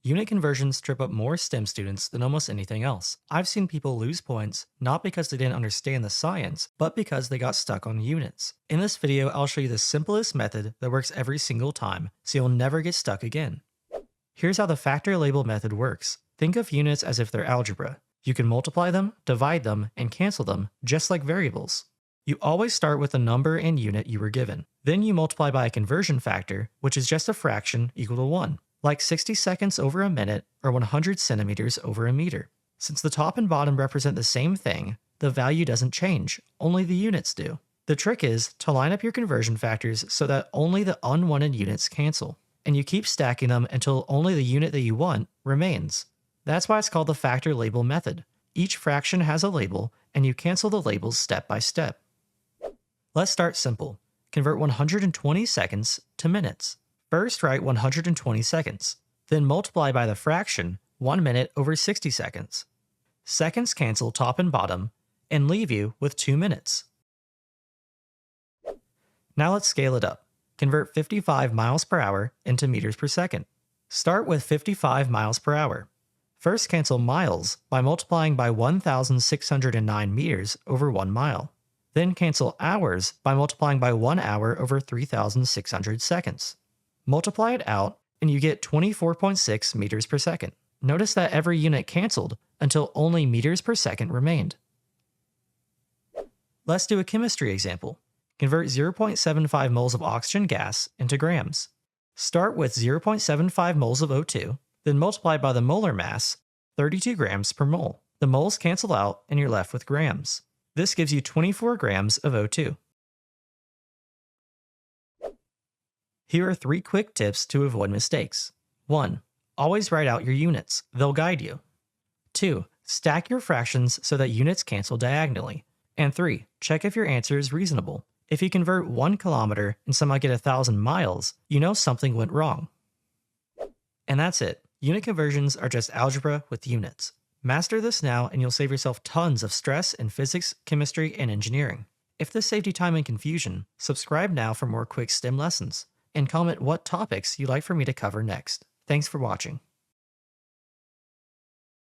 Unit conversions trip up more STEM students than almost anything else. I've seen people lose points not because they didn't understand the science, but because they got stuck on units. In this video, I'll show you the simplest method that works every single time, so you'll never get stuck again. Here's how the factor label method works. Think of units as if they're algebra. You can multiply them, divide them, and cancel them, just like variables. You always start with the number and unit you were given. Then you multiply by a conversion factor, which is just a fraction equal to 1. Like 60 seconds over a minute or 100 centimeters over a meter. Since the top and bottom represent the same thing, the value doesn't change, only the units do. The trick is to line up your conversion factors so that only the unwanted units cancel, and you keep stacking them until only the unit that you want remains. That's why it's called the factor label method. Each fraction has a label, and you cancel the labels step by step. Let's start simple. Convert 120 seconds to minutes. First, write 120 seconds, then multiply by the fraction 1 minute over 60 seconds. Seconds cancel top and bottom and leave you with 2 minutes. Now let's scale it up. Convert 55 miles per hour into meters per second. Start with 55 miles per hour. First, cancel miles by multiplying by 1,609 meters over 1 mile. Then cancel hours by multiplying by 1 hour over 3,600 seconds. Multiply it out, and you get 24.6 meters per second. Notice that every unit canceled until only meters per second remained. Let's do a chemistry example. Convert 0.75 moles of oxygen gas into grams. Start with 0.75 moles of O2, then multiply by the molar mass, 32 grams per mole. The moles cancel out, and you're left with grams. This gives you 24 grams of O2. Here are 3 quick tips to avoid mistakes. 1. Always write out your units. They'll guide you. 2. Stack your fractions so that units cancel diagonally. And 3. Check if your answer is reasonable. If you convert 1 kilometer and somehow get 1,000 miles, you know something went wrong. And that's it. Unit conversions are just algebra with units. Master this now and you'll save yourself tons of stress in physics, chemistry, and engineering. If this saved you time and confusion, subscribe now for more quick STEM lessons. And comment what topics you'd like for me to cover next. Thanks for watching.